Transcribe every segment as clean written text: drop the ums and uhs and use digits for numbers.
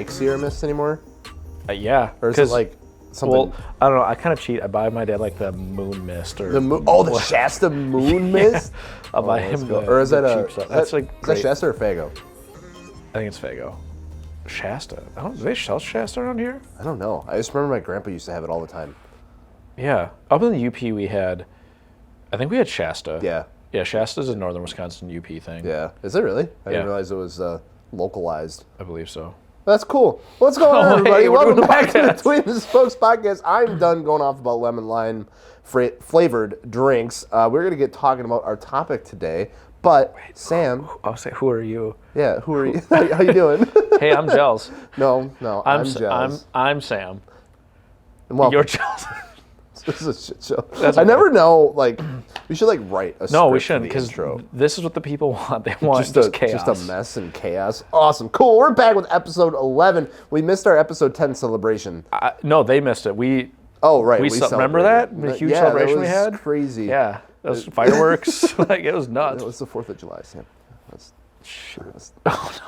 pixie or mist anymore? Yeah. Or is it like something? Well, I don't know. I kind of cheat. I buy my dad like the moon mist or the Shasta moon mist. I'll buy him the. Or is that cheap stuff. That's like is that Shasta or Faygo? I think it's Faygo. Shasta. Do they sell Shasta around here? I don't know. I just remember my grandpa used to have it all the time. Yeah. Up in the UP, we had. I think we had Shasta. Yeah. Yeah, Shasta's a northern Wisconsin UP thing. Yeah. Is it really? I didn't realize it was localized. I believe so. That's cool. What's going on, everybody? Hey, Welcome back to the Between the Spokes podcast. I'm done going off about lemon lime flavored drinks. We're going to get talking about our topic today. But Sam, I'll say, who are you? Yeah, who are you? How you doing? Hey, I'm Gels. No, I'm Gels. I'm Sam. Well, You're Gels. This is a shit show. I never know. Like, we should write a script. No, we shouldn't, because this is what the people want. They want just chaos. Just a mess and chaos. Awesome, cool. We're back with episode 11. We missed our episode 10 celebration. No, they missed it. Oh right, we remember that the huge celebration we had? Crazy. Yeah, that was fireworks. Like it was nuts. It was the 4th of July, Sam. That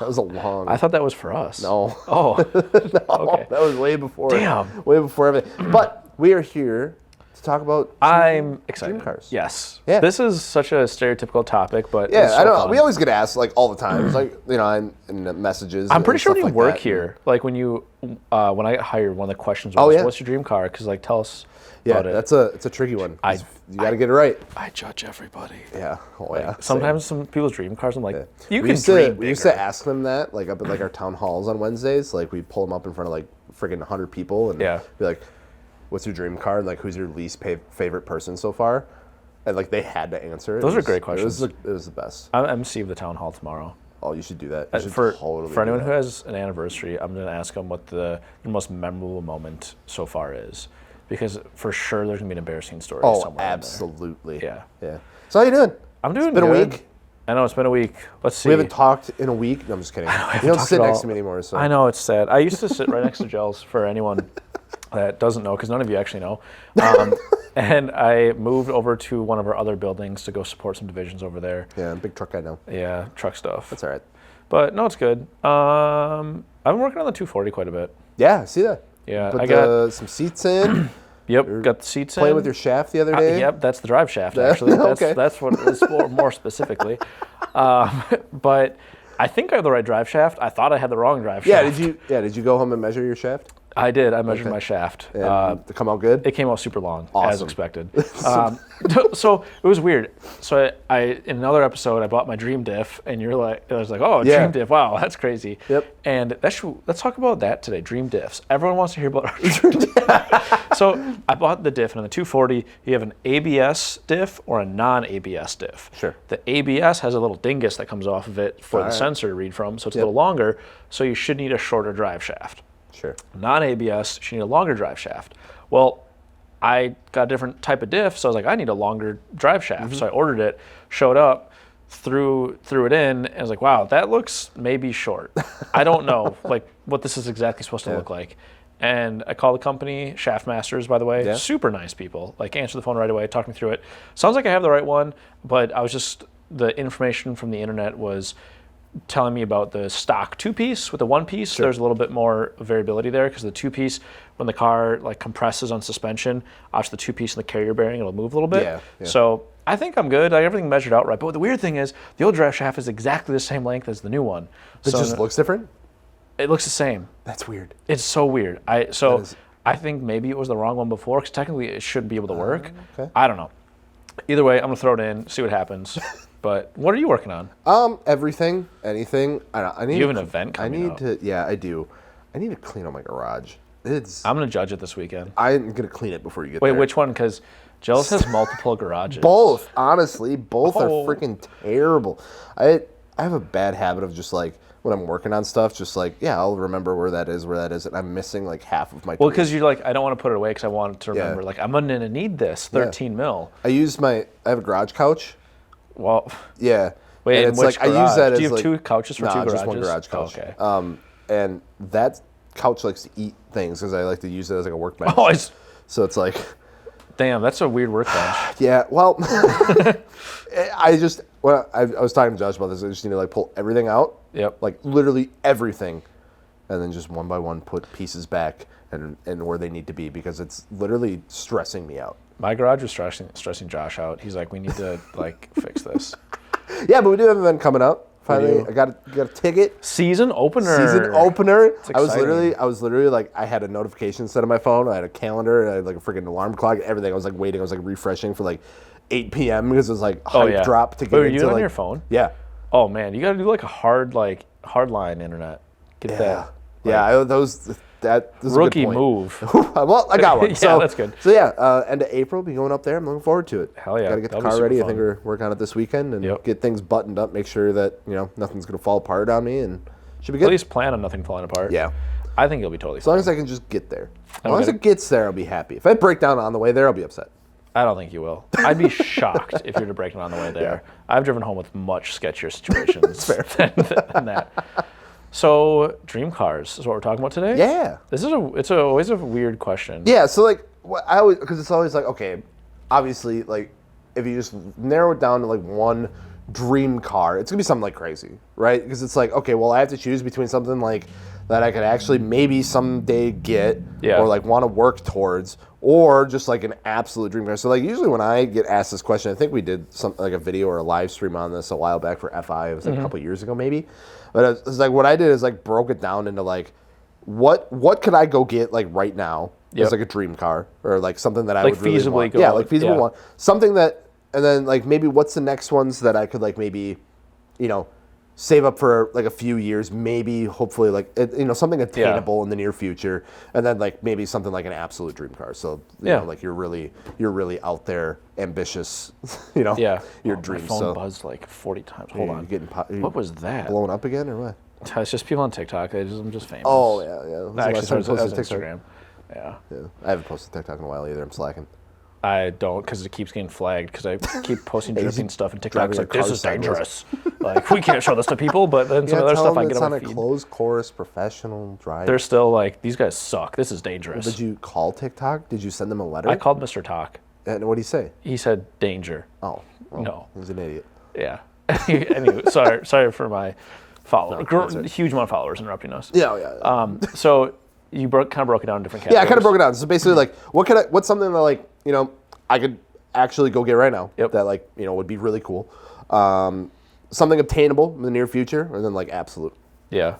was a long. I thought that was for us. No. Oh. No, okay. That was way before. Damn. Way before everything. But we are here to talk about. I'm excited. Dream cars. Yes. Yeah. This is such a stereotypical topic, but yeah, it's so I know. fun. We always get asked like all the time. It's like in the messages. I'm pretty sure when you like work that. here, like when I got hired, one of the questions was, "What's your dream car?" Because like, tell us. Yeah, about it. it's a tricky one. You got to get it right. I judge everybody. Yeah. Oh yeah. Sometimes some people's dream cars, I'm like, you we can used dream to, bigger. We used to ask them that, like up at like our town halls on Wednesdays. Like we pull them up in front of like friggin' 100 people and be like, "What's your dream car?" And like, "Who's your least favorite person so far?" And like they had to answer it. Those are great questions. It was the best. I'm MC of the town hall tomorrow. Oh, you should do that. You should for totally anyone do who has an anniversary, I'm going to ask them what the most memorable moment so far is. Because for sure there's going to be an embarrassing story somewhere. Oh, absolutely. Yeah. So how you doing? I'm doing good. It's been a week. I know, it's been a week. Let's see. We haven't talked in a week. No, I'm just kidding. You don't sit next to me anymore. So I know, it's sad. I used to sit right next to Gels for anyone that doesn't know, because none of you actually know. And I moved over to one of our other buildings to go support some divisions over there. Yeah, big truck guy now. Yeah, truck stuff. That's all right. But no, it's good. I've been working on the 240 quite a bit. Yeah, I see that. Yeah, I got some seats in. Yep, got the seats playing in. with your shaft the other day. Yep, that's the drive shaft actually. That's what it is more specifically. But I think I have the right drive shaft. I thought I had the wrong drive shaft. Did you go home and measure your shaft? I did. I measured my shaft. And to come out good? It came out super long, as expected. So it was weird. So I in another episode, I bought my dream diff, and I was like, oh, dream diff, wow, that's crazy. Yep. And let's talk about that today, dream diffs. Everyone wants to hear about our dream diff. So I bought the diff, and on the 240, you have an ABS diff or a non-ABS diff. Sure. The ABS has a little dingus that comes off of it for the sensor to read from, so it's a little longer, so you should need a shorter drive shaft. Sure. Non-ABS, you need a longer drive shaft. Well, I got a different type of diff, so I was like, I need a longer drive shaft. Mm-hmm. So I ordered it, showed up, threw it in, and I was like, wow, that looks maybe short. I don't know like what this is exactly supposed to look like. And I called the company, Shaftmasters, by the way, super nice people. Like answered the phone right away, talked me through it. Sounds like I have the right one, but the information from the internet was telling me about the stock 2-piece. With the 1-piece, there's a little bit more variability there, because the 2-piece, when the car like compresses on suspension, obviously the 2-piece and the carrier bearing, it'll move a little bit. Yeah. So I think I'm good. Everything measured out right. But the weird thing is, the old drive shaft is exactly the same length as the new one. It just looks different? It looks the same. That's weird. It's so weird. I think maybe it was the wrong one before, because technically it should be able to work. Okay. I don't know. Either way, I'm going to throw it in, see what happens. But what are you working on? Everything, anything. I need. You have an event coming up. Yeah, I do. I need to clean out my garage. I'm going to judge it this weekend. I'm going to clean it before you get there. there. Wait, which one? Because Gels has multiple garages. Both, honestly. Both are freaking terrible. I have a bad habit of just like, when I'm working on stuff, just like, I'll remember where that is, and I'm missing like half of my tools. Well, because you're like, I don't want to put it away because I want to remember, like, I'm going to need this, 13 mil. I have a garage couch. Well, yeah. Wait, and it's which like garage? I use that Do as you have like, two couches for two garages? Just one garage couch. Oh, okay. And that couch likes to eat things because I like to use it as like a workbench. Oh, so it's like, damn, that's a weird workbench. Yeah. Well, I was talking to Josh about this. I just need to like pull everything out. Yep. Like literally everything, and then just one by one put pieces back and where they need to be, because it's literally stressing me out. My garage was stressing Josh out. He's like, we need to like fix this. Yeah, but we do have an event coming up. Finally, I got a ticket. Season opener. I was literally like, I had a notification set on my phone. I had a calendar. I had like a freaking alarm clock. Everything. I was like waiting. I was like refreshing for like 8 p.m. because it was like hype drop to get into. Were you on like, your phone? Yeah. Oh man, you got to do like a hard line internet. Get that. Yeah, that was rookie a good point. move. Well, I got one. Yeah, so that's good. So yeah, end of April, be going up there. I'm looking forward to it. Hell yeah. Got to get the car ready. I think we're working on it this weekend and get things buttoned up. Make sure that nothing's gonna fall apart on me, and should be good. At least plan on nothing falling apart. Yeah. I think it'll be totally fine. As long as I can just get there. As long as it gets there, I'll be happy. If I break down on the way there, I'll be upset. I don't think you will. I'd be shocked if you were to break it on the way there. Yeah. I've driven home with much sketchier situations than that. So, dream cars is what we're talking about today? Yeah. It's always a weird question. Yeah, so like, because it's always like, okay, obviously, like, if you just narrow it down to like one dream car, it's gonna be something like crazy, right? Because it's like, okay, well, I have to choose between something like that I could actually maybe someday get or like want to work towards, or just like an absolute dream car. So like usually when I get asked this question, I think we did something like a video or a live stream on this a while back for FI. It was like a couple years ago maybe. But it's like what I did is like broke it down into like what could I go get like right now as like a dream car, or like something that I would really feasibly want. Like feasible one. Something that, and then like maybe what's the next ones that I could like maybe, save up for like a few years, maybe hopefully like something attainable in the near future, and then like maybe something like an absolute dream car. So you know, like you're really out there, ambitious, your dreams. My phone buzzed like 40 times. Hold on. What was that? Blowing up again or what? It's just people on TikTok. I'm just famous. Oh yeah. Actually, it was Instagram. Yeah. I haven't posted TikTok in a while either. I'm slacking. I don't, because it keeps getting flagged, because I keep posting dripping stuff, and TikTok's like, this is dangerous. Like, we can't show this to people, but then some other stuff I get on my feed. It's on a closed course, professional drive. They're still like, these guys suck. This is dangerous. Well, did you call TikTok? Did you send them a letter? I called Mr. Talk. And what did he say? He said danger. Oh. Well, no. He's an idiot. Yeah. Anyway, sorry for my follower. Huge amount of followers interrupting us. Yeah. So you kind of broke it down in different categories. Yeah, I kind of broke it down. So basically, like, what's something that, like, I could actually go get right now that, like, would be really cool. Something obtainable in the near future, and then, like, absolute. Yeah.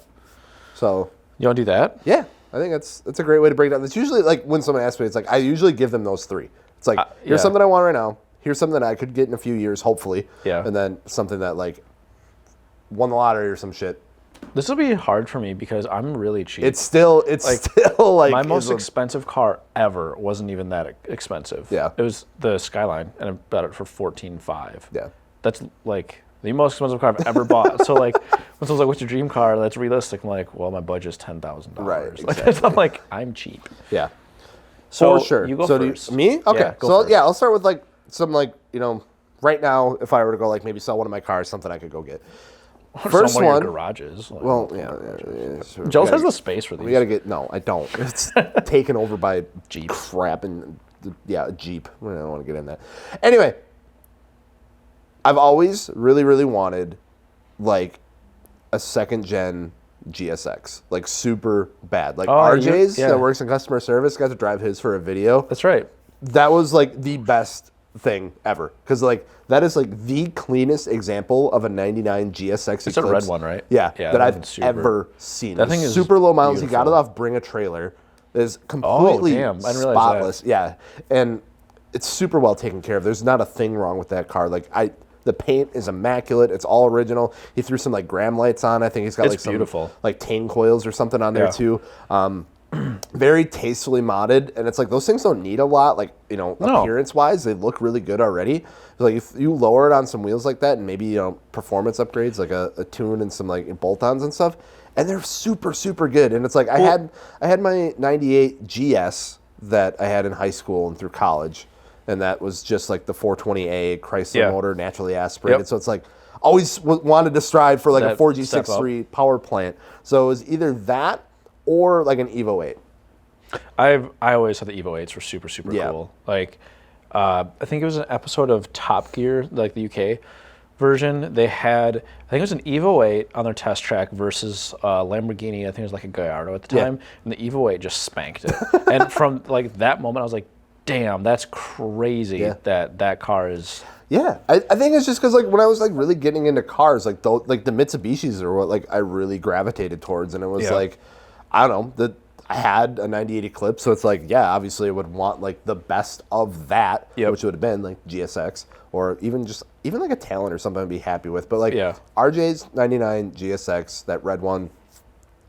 So. You want to do that? Yeah. I think that's a great way to break it down. It's usually, like, when someone asks me, it's like, I usually give them those three. It's like, here's something I want right now. Here's something that I could get in a few years, hopefully. Yeah. And then something that, like, won the lottery or some shit. This will be hard for me because I'm really cheap. It's still like my most expensive car ever wasn't even that expensive. Yeah. It was the Skyline, and I bought it for $14,500. Yeah. That's like the most expensive car I've ever bought. So like when someone's like, "What's your dream car?" That's realistic. I'm like, "Well, my budget's $10,000." Right. Exactly. Like, I'm like, I'm cheap. Yeah. So for sure. You go first. Me? Okay. Yeah, so first. I'll start with like some like right now, if I were to go like maybe sell one of my cars, something I could go get. First one. Of your garages. Like, well, yeah. Sure. Jones has the space for these. We gotta get. No, I don't. It's taken over by Jeep crap and a Jeep. I don't want to get in that. Anyway, I've always really, really wanted like a second gen GSX, like super bad. Like RJ's that works in customer service got to drive his for a video. That's right. That was like the best thing ever, because like that is like the cleanest example of a 99 GSX it's Eclipse. A red one, right? Yeah, that I've ever seen. That thing is super low miles. beautiful. He got it off Bring a Trailer. It's completely I didn't realize spotless. that. Yeah, and it's super well taken care of. There's not a thing wrong with that car. Like the paint is immaculate. It's all original. He threw some like Graham lights on. I think he's got like some beautiful. Like Tane coils or something on there too. Very tastefully modded, and it's like those things don't need a lot, like appearance wise. They look really good already. Like if you lower it on some wheels like that, and maybe performance upgrades like a tune and some like bolt-ons and stuff, and they're super good. And it's like I had my '98 GS that I had in high school and through college, and that was just like the 420A Chrysler motor, naturally aspirated. So it's like always wanted to strive for like a 4G63 power plant. So it was either that or like an Evo 8. I always thought the Evo 8s were super cool. Like I think it was an episode of Top Gear, like the UK version, they had, I think it was an Evo 8 on their test track versus Lamborghini. I think it was like a Gallardo at the time, and the Evo 8 just spanked it. And from like that moment, I was like, damn, that's crazy that car is. Yeah, I think it's just because like when I was like really getting into cars, like the Mitsubishis are what like I really gravitated towards, and it was like, I don't know, I had a 98 Eclipse, so it's like, yeah, obviously I would want like the best of that, which would have been like GSX or even like a Talon or something I'd be happy with. But like RJ's 99 GSX, that red one,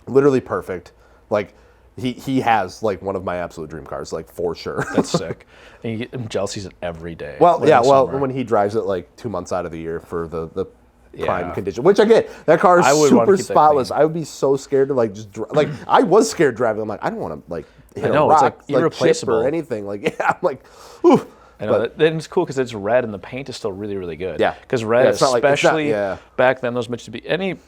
literally perfect. Like he has like one of my absolute dream cars, like for sure. That's sick. And you get jealousies it every day. Well, when he drives it like 2 months out of the year for the prime condition, which I get. That car is super spotless. I would be so scared to like just like I was scared driving. I'm like, I don't want to like hit a rock, it's like irreplaceable or anything. Like I'm like, ooh. I know. Then it's cool because it's red and the paint is still really, really good. Yeah. Because red, especially back then, those Mitsubishi,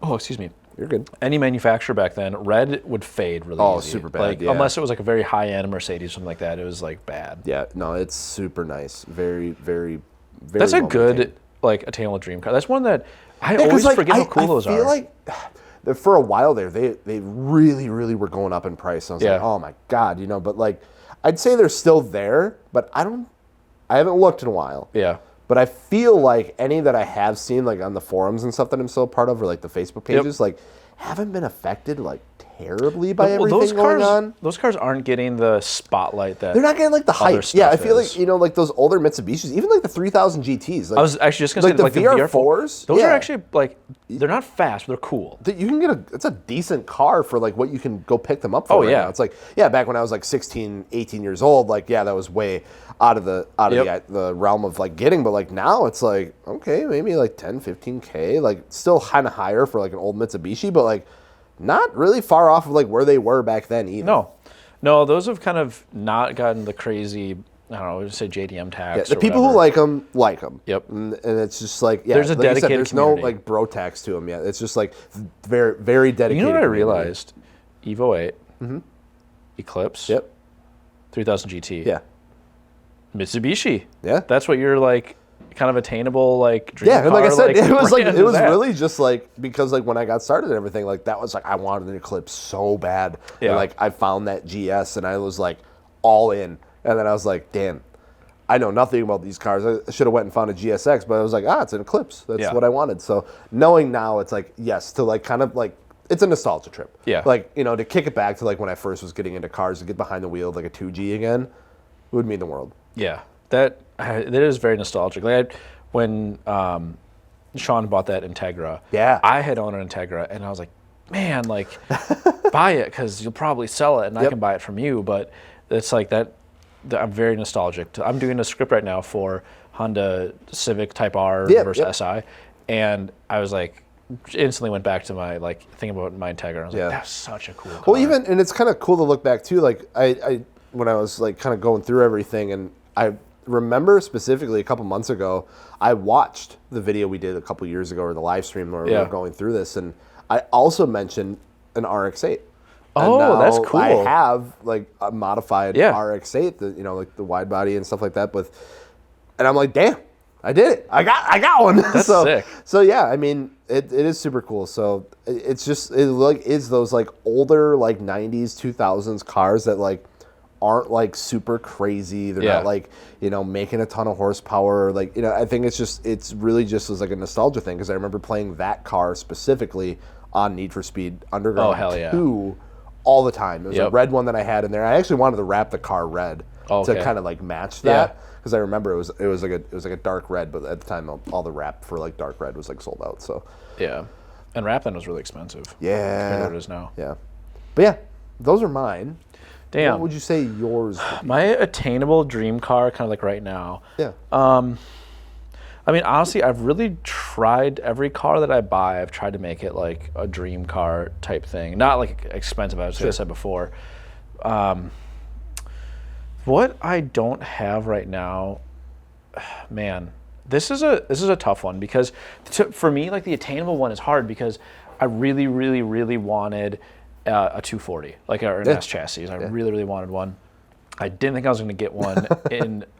excuse me. You're good. Any manufacturer back then, red would fade really easy. Super bad. Like, unless it was like a very high-end Mercedes or something like that, it was like bad. Yeah, no, it's super nice. Very, very, very. That's a good like attainable dream car. That's one that I always forget how cool those are. I feel like for a while there, they really, really were going up in price. I was like, oh my god, but like, I'd say they're still there, but I haven't looked in a while. Yeah. But I feel like any that I have seen, like on the forums and stuff that I'm still part of, or like the Facebook pages, like haven't been affected like terribly by everything going on. Those cars aren't getting the spotlight that they're not getting like the hype. Yeah, I feel like like those older Mitsubishis, even like the 3000 GTs. Like, I was actually just gonna say like the VR4s. Those are actually like they're not fast, but they're cool. You can get it's a decent car for like what you can go pick them up for. Now. It's like back when I was like 16, 18 years old, like that was way out of the realm of like getting, but like now it's like okay, maybe like 10, 15K, like still kind of higher for like an old Mitsubishi, but like not really far off of like where they were back then either. No, those have kind of not gotten the crazy, I don't know, I would say JDM tax. The people who like them like them. Yep. And it's just like there's a like dedicated there's community. no like bro tax to them yet. It's just like very very dedicated. You know what I community. realized? Evo 8, Eclipse, 3000 GT, Mitsubishi. Yeah, that's what you're like. Kind of attainable, like dream and like I said, it was really just like because like when I got started and everything, like that was like I wanted an Eclipse so bad, and like I found that GS and I was like all in, and then I was like, damn, I know nothing about these cars. I should have went and found a GSX, but I was like, it's an Eclipse. That's what I wanted. So knowing now, it's like yes, to like kind of like it's a nostalgia trip. Yeah, like to kick it back to like when I first was getting into cars, to get behind the wheel of like a 2G again, it would mean the world. Yeah. That is very nostalgic. Like when Sean bought that Integra, I had owned an Integra, and I was like, man, like buy it because you'll probably sell it, and I can buy it from you. But it's like that. I'm very nostalgic. I'm doing a script right now for Honda Civic Type R versus SI, and I was like, instantly went back to my like thinking about my Integra. And I was like, that's such a cool car. Well, and it's kind of cool to look back too. Like I when I was like kind of going through everything, and I remember specifically a couple months ago, I watched the video we did a couple years ago, or the live stream where we were going through this, and I also mentioned an RX-8. Oh, that's cool. I have like a modified RX-8, like the wide body and stuff like that. And I'm like, damn, I did it. I got one. That's sick. So yeah, I mean, it is super cool. So it's just is those like older like 90s 2000s cars that like aren't like super crazy. They're not like making a ton of horsepower. Like I think it's really just as like a nostalgia thing, because I remember playing that car specifically on Need for Speed Underground 2 all the time. It was a red one that I had in there. I actually wanted to wrap the car red to kind of like match that, because I remember it was like a dark red, but at the time all the wrap for like dark red was like sold out. So and wrap then was really expensive. Yeah, compared to what it is now. Yeah, but yeah, those are mine. Damn. What would you say yours would be? My attainable dream car, kind of like right now. Yeah. I mean, honestly, I've really tried every car that I buy. I've tried to make it like a dream car type thing, not like expensive. As I said before. What I don't have right now, man, this is a tough one, because for me, like the attainable one is hard because I really, really, really wanted a 240, like an S chassis. I really, really wanted one. I didn't think I was going to get one.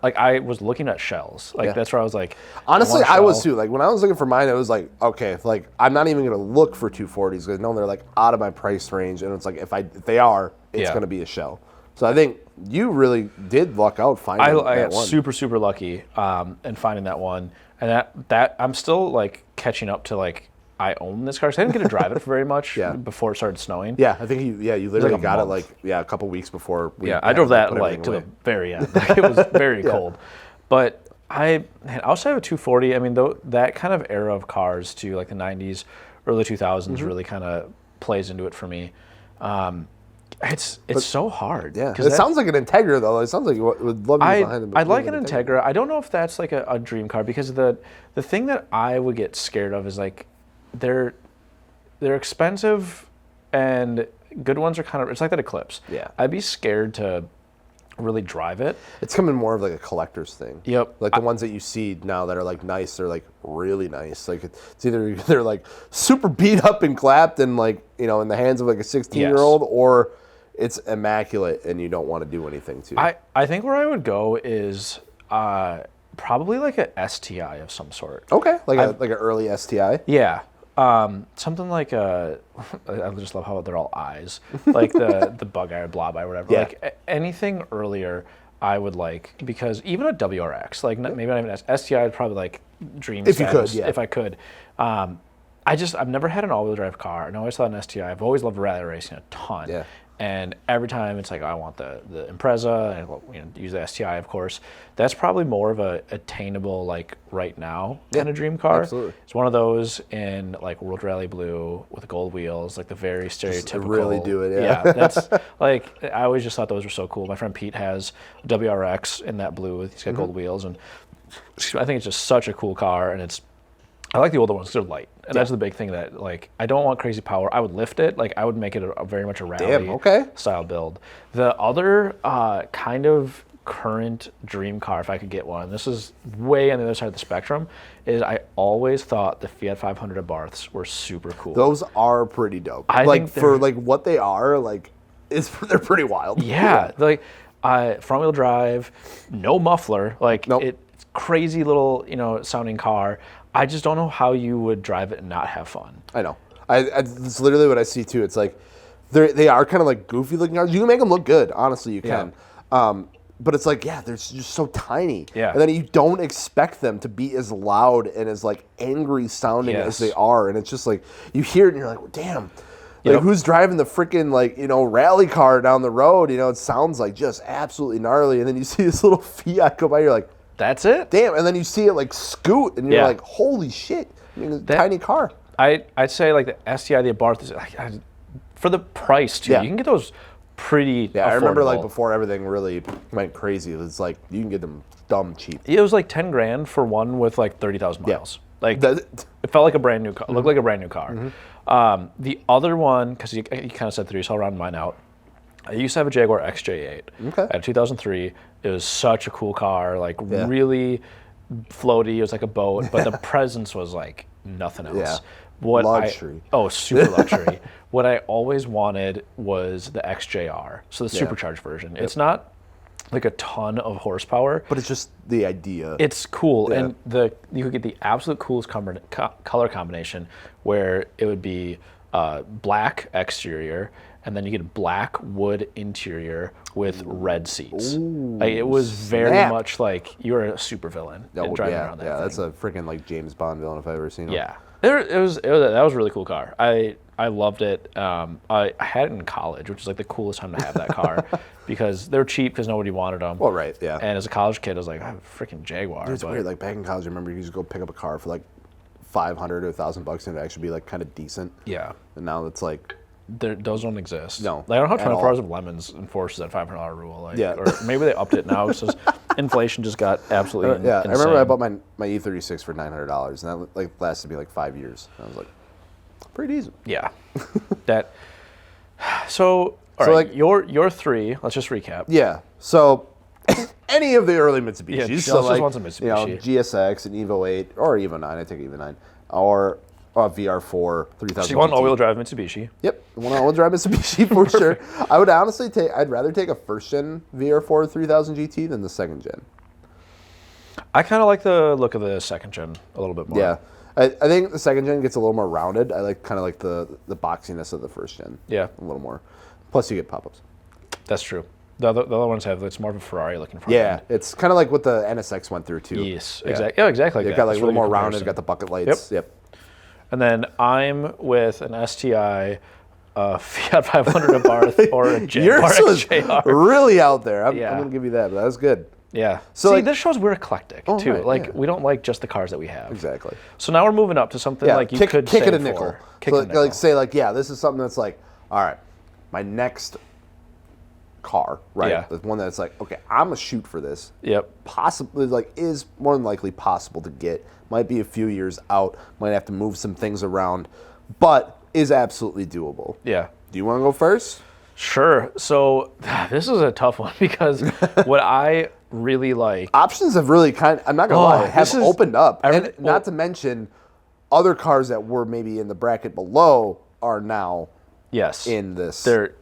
I was looking at shells. That's where I was like, honestly, I was too. Like when I was looking for mine, it was like, okay, like I'm not even going to look for 240s because I know they're like out of my price range, and it's like if they are, it's going to be a shell. So I think you really did luck out finding that one. I got super lucky in finding that one, and that I'm still like catching up to like. I own this car because I didn't get to drive it for very much before it started snowing. Yeah, I think you literally got it a couple weeks before. I drove that like to the very end. Like, it was very cold. But outside of a 240, I mean, that kind of era of cars too, like the 90s, early 2000s, really kind of plays into it for me. It's so hard. Yeah, it sounds like an Integra though. It sounds like you would love to be behind them. I'd like an Integra. I don't know if that's like a dream car because the thing that I would get scared of is like. They're expensive, and good ones are kind of. It's like that Eclipse. Yeah, I'd be scared to really drive it. It's coming more of like a collector's thing. Yep. Like the ones that you see now that are like nice, they're like really nice. Like it's either they're like super beat up and clapped and like in the hands of like a 16-year-old, or it's immaculate and you don't want to do anything to it. I think where I would go is. Probably like a STI of some sort. Okay, like an early STI. Yeah. Something like I just love how they're all eyes, like the bug eye or blob eye or whatever. Yeah. Like anything earlier, I would like because even a WRX, like maybe not even STI, I'd probably like dream if status, you could, if I could. I've never had an all-wheel drive car, and I always thought an STI. I've always loved rally racing a ton. Yeah. And every time it's like, I want the Impreza and use the STI, of course. That's probably more of a attainable, like right now kind of dream car. Absolutely. It's one of those in like World Rally Blue with gold wheels, like the very stereotypical. Just really do it, yeah. Yeah, that's like, I always just thought those were so cool. My friend Pete has a WRX in that blue. He's got gold wheels, and I think it's just such a cool car, and I like the older ones because they're light. And that's the big thing that, like, I don't want crazy power. I would lift it. Like, I would make it very much a rally style build. The other kind of current dream car, if I could get one, and this is way on the other side of the spectrum, is I always thought the Fiat 500 Abarths were super cool. Those are pretty dope. I think for like what they are, like, they're pretty wild. Yeah. Like, front wheel drive, no muffler. Like, it's crazy little, sounding car. I just don't know how you would drive it and not have fun. I know. It's literally what I see too. It's like they are kind of like goofy looking cars. You can make them look good, honestly. You can. But it's like, they're just so tiny. Yeah. And then you don't expect them to be as loud and as like angry sounding as they are. And it's just like you hear it and you're like, well, damn. Like who's driving the freaking rally car down the road? It sounds like just absolutely gnarly. And then you see this little Fiat go by. You're like. That's it. Damn, and then you see it like scoot, and you're like, "Holy shit!" Tiny car. I'd say like the STI, the Abarth, for the price too. You can get those pretty. Yeah, affordable. I remember like before everything really went crazy. It was like you can get them dumb cheap. It was like $10,000 for one with like 30,000 miles. Like it felt like a brand new car. Looked like a brand new car. The other one, because you kind of said 3, so I'll round mine out. I used to have a Jaguar XJ8. Okay. I had a 2003. It was such a cool car, like really floaty. It was like a boat, but the presence was like nothing else. Yeah. Luxury. Super luxury. What I always wanted was the XJR, so the supercharged version. It's not like a ton of horsepower, but it's just the idea. It's cool, and you could get the absolute coolest color combination, where it would be black exterior. And then you get a black wood interior with red seats. Ooh, like, it was very much like you were a supervillain driving around that thing. That's a freaking like James Bond villain if I've ever seen one. Yeah, that was a really cool car. I loved it. I had it in college, which is like the coolest time to have that car because they're cheap because nobody wanted them. Well, right, yeah. And as a college kid, I was like, I have a freaking Jaguar. Dude, it's weird. Like back in college, I remember you used to go pick up a car for like $500 to $1,000 and it'd actually be like kind of decent. Yeah. And now it's like. Those don't exist. No. Like, I don't know how 24 Hours of Lemons enforces that $500 rule. Like, or maybe they upped it now because inflation just got absolutely insane. I remember I bought my E36 for $900, and that like lasted me like 5 years. And I was like, pretty decent. Yeah. So like your 3. Let's just recap. Yeah. So any of the early Mitsubishis. Yeah, so like, wants a Mitsubishi. GSX, an Evo 8, or Evo 9. I take Evo 9. Or VR4 3000. So you want an all-wheel drive Mitsubishi? Yep, I want an all-wheel drive Mitsubishi for sure. I would honestly I'd rather take a first gen VR4 3000 GT than the second gen. I kind of like the look of the second gen a little bit more. Yeah. I think the second gen gets a little more rounded. I like kind of like the boxiness of the first gen. Yeah. A little more. Plus you get pop-ups. That's true. The other ones it's more of a Ferrari looking front Yeah, end. It's kind of like what the NSX went through too. Yes, exactly. Yeah, exactly. It's got like a little more rounded. Got the bucket lights. Yep. And then I'm with an STI, Fiat 500 Abarth, or a Jaguar XJR. Really out there. I'm going to give you that. But that was good. Yeah. So this shows we're eclectic too. Right, like we don't like just the cars that we have. Exactly. So now we're moving up to something like you could kick save it a nickel. Kick it a nickel. Like say like this is something that's like, all right, my next car, right? Yeah. The one that's like, okay, I'm gonna shoot for this. Yep. Possibly is more than likely possible to get. Might be a few years out. Might have to move some things around, but is absolutely doable. Yeah. Do you want to go first? Sure. So this is a tough one because what I really like. Options have really I'm not gonna lie, have opened up, and not to mention other cars that were maybe in the bracket below are now in this tier.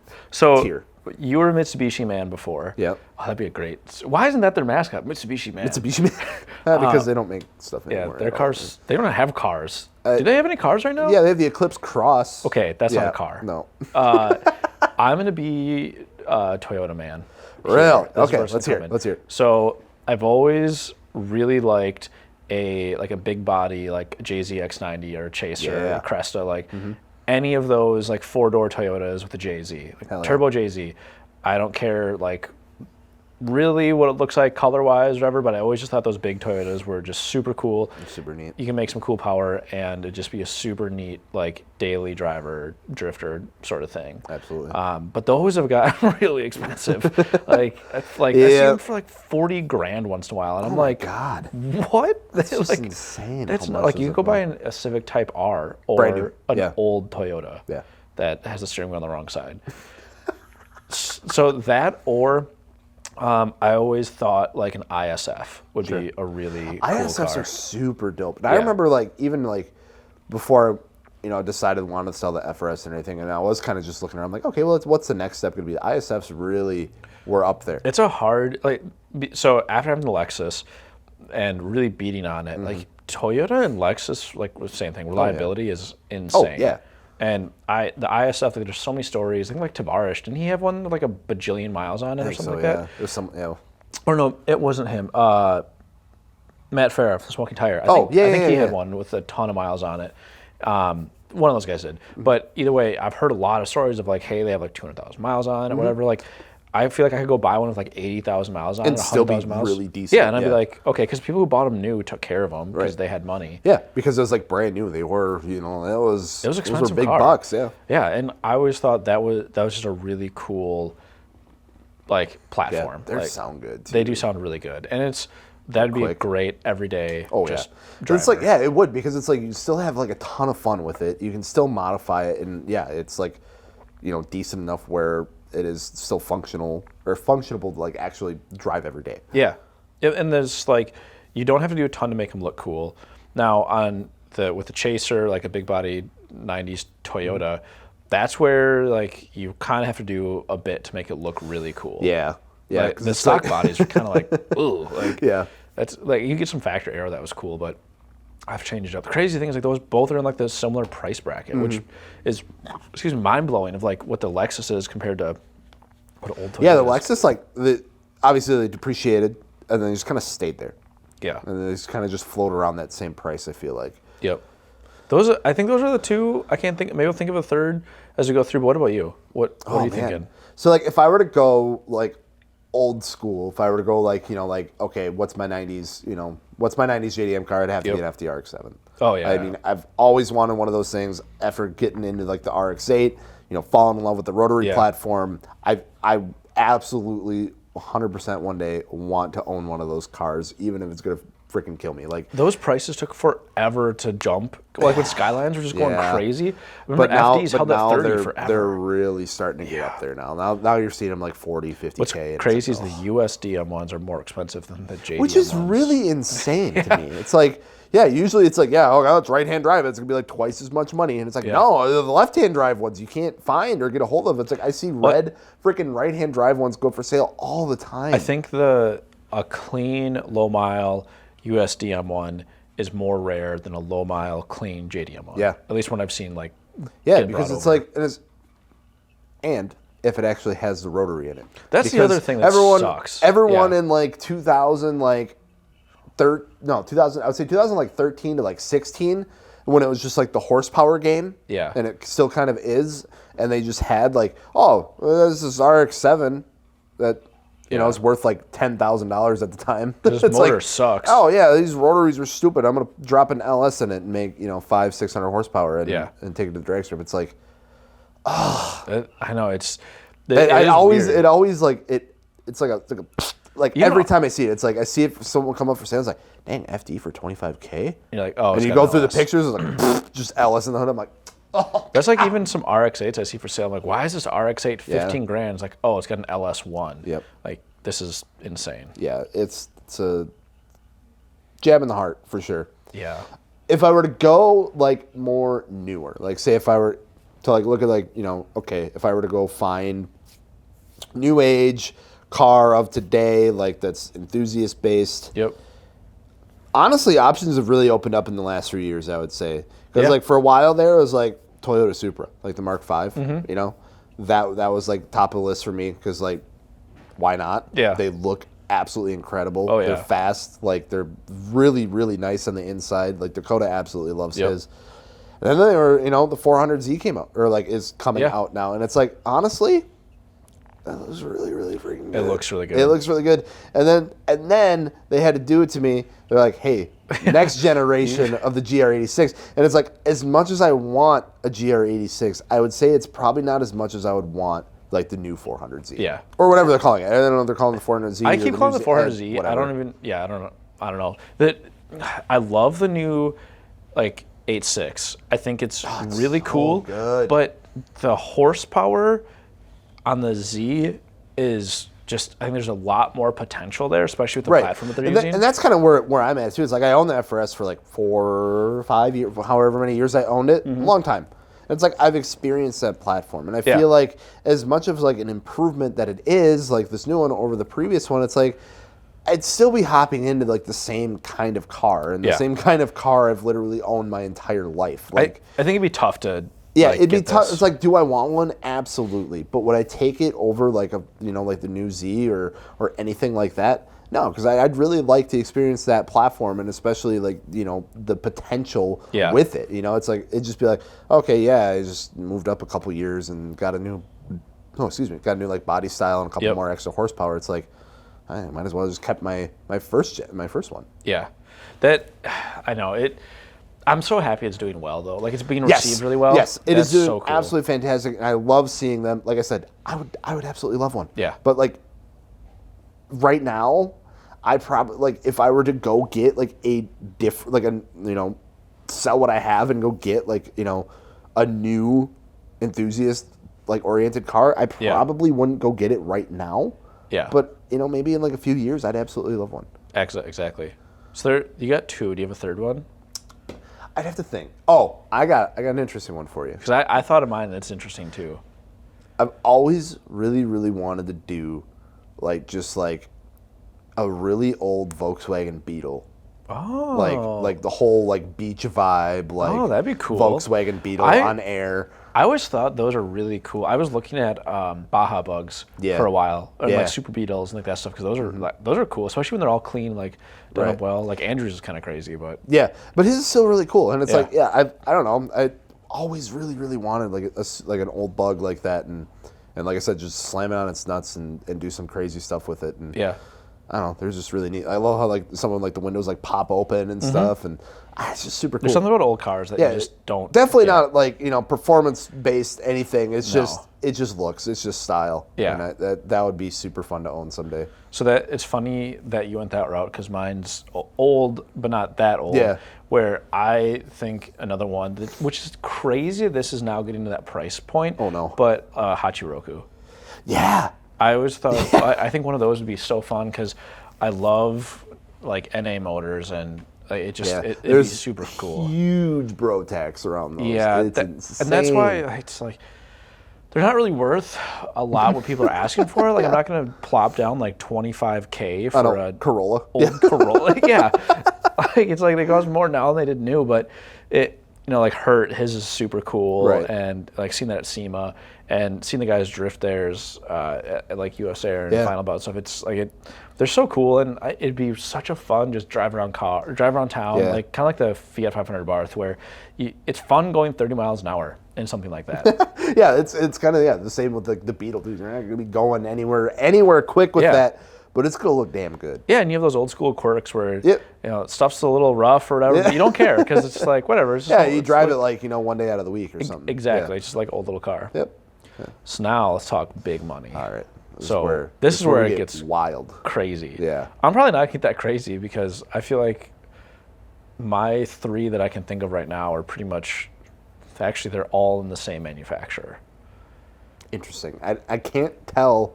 You were a Mitsubishi man before. Yep. Oh, that'd be a great. Why isn't that their mascot, Mitsubishi man? Mitsubishi man. Because they don't make stuff anymore. Yeah, their cars. They don't have cars. Do they have any cars right now? Yeah, they have the Eclipse Cross. Okay, that's not a car. No. I'm gonna be Toyota man. Really? Okay, let's hear it. So I've always really liked a big body like a JZX90 or a Chaser or a Cresta, any of those like 4-door Toyotas with a JZ, turbo JZ. I don't care like really what it looks like color-wise or whatever, but I always just thought those big Toyotas were just super cool. Super neat. You can make some cool power, and it'd just be a super neat like daily driver, drifter sort of thing. Absolutely. But those have gotten really expensive. I see them for like $40,000 once in a while, and I'm like, God, what? That's just insane. It's not like you can go buy a Civic Type R or an old Toyota that has the steering wheel on the wrong side. So that or. I always thought like an ISF would be a really cool ISFs car. are super dope. And I remember even before decided wanted to sell the FRS and everything, and I was kind of just looking around like, okay, well, what's the next step going to be? The ISFs really were up there. It's a hard so after having the Lexus and really beating on it, like Toyota and Lexus, like the same thing. Reliability is insane. Oh yeah. And the ISF, there's so many stories. I think like Tavares, didn't he have one with like a bajillion miles on it or something like that? There's some, Or no, it wasn't him. Matt Farah from Smoking Tire. I think he had one with a ton of miles on it. One of those guys did. But either way, I've heard a lot of stories of like, hey, they have like 200,000 miles on it or whatever. Like, I feel like I could go buy one with like 80,000 miles on it, and still be miles. really decent. Yeah, and I'd be like, okay, because people who bought them new took care of them because they had money. Yeah, because it was like brand new. They were, it was expensive. Those were big car. bucks. Yeah. Yeah, and I always thought that was just a really cool, platform. Yeah, they sound good too. They do sound really good, and that'd be a great everyday. It's like it would, because it's like you still have like a ton of fun with it. You can still modify it, and it's like, decent enough where it is still functionable to like actually drive every day. Yeah, and there's like, you don't have to do a ton to make them look cool. Now with the Chaser, like a big body 90s Toyota, that's where like you kind of have to do a bit to make it look really cool. Yeah. Yeah. The stock bodies are kind of like, ooh, like that's like you get some factory aero that was cool, but I've changed it up. The crazy thing is like those both are in like the similar price bracket, which is mind blowing of like what the Lexus is compared to what old Toyota the Lexus obviously they depreciated and then they just kind of stayed there. Yeah. And they just kind of just float around that same price, I feel like. Yep. I think those are the two. I can't think. Maybe I'll think of a third as we go through. But what about you? What are you thinking? So like if I were to go like old school, if I were to go like okay, what's my 90s JDM car? It'd have to be an FD RX-7. Oh yeah. I mean, I've always wanted one of those things. After getting into like the RX-8, falling in love with the rotary platform, I absolutely 100% one day want to own one of those cars, even if it's going to freaking kill me. Like those prices took forever to jump. Like when Skylines were just going crazy. Remember FDs held at 30 forever. They're really starting to get up there now. Now you're seeing them like 40, 50K. What's crazy is the USDM ones are more expensive than the JDM Which is ones. really insane to me. It's like, usually it's like, it's right-hand drive. It's going to be like twice as much money. And it's like, no, the left-hand drive ones you can't find or get a hold of. It's like I see red freaking right-hand drive ones go for sale all the time. I think a clean low-mile USDM one is more rare than a low-mile clean JDM one. Yeah. At least when I've seen like. Yeah, because it's over. Like, and if it actually has the rotary in it. That's the other thing that sucks. Everyone in like 2000, like, 2000. I would say 2013 to like 16, when it was just like the horsepower game. Yeah. And it still kind of is, and they just had like, this is RX-7 that. You know, it's worth like $10,000 at the time. This motor sucks. Oh yeah, these rotaries are stupid. I'm gonna drop an LS in it and make 500-600 horsepower and take it to the drag strip. It's like, I know it's. It's like every time I see it, it's like I see it someone come up for sale. It's like, dang, FD for $25K. You're like, oh. And you go through the pictures. It's like just LS in the hood. I'm like. Oh, that's like even some RX-8s I see for sale. I'm like, why is this RX-8 15 grand? It's like, it's got an LS1. Yep. Like, this is insane. Yeah, it's a jab in the heart for sure. Yeah. If I were to go like more newer, like say if I were to like look at like, if I were to go find new age car of today, like that's enthusiast based. Yep. Honestly, options have really opened up in the last 3 years, I would say. Because like for a while there, it was like Toyota Supra, like the Mark V. Mm-hmm. That was like top of the list for me because like, why not? Yeah. They look absolutely incredible. Oh yeah. They're fast. Like they're really really nice on the inside. Like Dakota absolutely loves his. And then they were the 400Z came out or like is coming out now, and it's like honestly. That looks really, really freaking good. It looks really good. It looks really good. And then they had to do it to me. They're like, hey, next generation of the GR86. And it's like, as much as I want a GR86, I would say it's probably not as much as I would want like the new 400Z. Yeah. Or whatever they're calling it. I don't know if they're calling it the 400Z. I keep calling it the 400Z. I don't know. I love the new like 8.6. I think it's really cool. Good. But the horsepower on the Z is just, I think there's a lot more potential there, especially with the platform that they're using. And that's kind of where I'm at too. It's like I owned the FRS for like 4 or 5 years, however many years I owned it, long time. And it's like I've experienced that platform, and I feel like as much of like an improvement that it is, like this new one over the previous one, it's like I'd still be hopping into like the same kind of car and the same kind of car I've literally owned my entire life. Like I think it'd be tough to. Yeah, it'd be tough. It's like, do I want one? Absolutely. But would I take it over like like the new Z or anything like that? No, because I'd really like to experience that platform and especially like the potential with it. It's like it'd just be like, okay, I just moved up a couple years and got a new, like body style and a couple more extra horsepower. It's like I might as well just kept my first one. Yeah, that I know it. I'm so happy it's doing well, though. Like, it's being received really well. Yes, it is doing so cool. Absolutely fantastic. And I love seeing them. Like I said, I would absolutely love one. Yeah. But, like, right now, I probably, like, if I were to go get, like, sell what I have and go get, like, a new enthusiast, like, oriented car, I probably wouldn't go get it right now. Yeah. But, maybe in, like, a few years, I'd absolutely love one. Exactly. So you got two. Do you have a third one? I'd have to think. Oh, I got an interesting one for you. Because I thought of mine that's interesting too. I've always really, really wanted to do just a really old Volkswagen Beetle. Oh. Like the whole like beach vibe, like that'd be cool. Volkswagen Beetle on air. I always thought those are really cool. I was looking at Baja Bugs for a while, and like Super Beetles and like that stuff, because those are cool, especially when they're all clean, like done up well. Like Andrew's is kind of crazy, but but his is still really cool, and it's I don't know, I always really, really wanted like an old bug like that, and like I said, just slam it on its nuts and do some crazy stuff with it, and I don't know, they're just really neat. I love how like some of like the windows like pop open and stuff, and it's just super cool. There's something about old cars that you just don't. Definitely not like performance based anything. It's just it just looks. It's just style. Yeah, and that would be super fun to own someday. So that it's funny that you went that route because mine's old, but not that old. Yeah. Where I think another one, which is crazy. This is now getting to that price point. Oh no! But Hachiroku. Yeah. I always thought I think one of those would be so fun because I love like NA motors and it'd be super cool. Huge bro tax around those. Yeah, it's insane. and that's why it's like they're not really worth a lot what people are asking for. Like I'm not gonna plop down like $25K for a Corolla. Old Corolla. Yeah, like it's like they cost more now than they did new, but it. Like Hurt, his is super cool, right. And like seeing that at SEMA and seeing the guys drift theirs at like US Air and Final Bout stuff. It's like they're so cool, and it'd be such a fun just drive around town, like kind of like the Fiat 500 Barth, where it's fun going 30 miles an hour in something like that. Yeah, it's kind of the same with the Beetle, dude. You're not gonna be going anywhere quick with that. But it's gonna look damn good. Yeah, and you have those old school quirks where stuff's a little rough or whatever, but you don't care because it's like whatever. It's just you drive it like one day out of the week or something. Exactly, it's just like old little car. Yep. Yeah. So now let's talk big money. All right. This is where it gets wild, crazy. Yeah. I'm probably not gonna get that crazy because I feel like my three that I can think of right now are pretty much actually they're all in the same manufacturer. Interesting. I can't tell.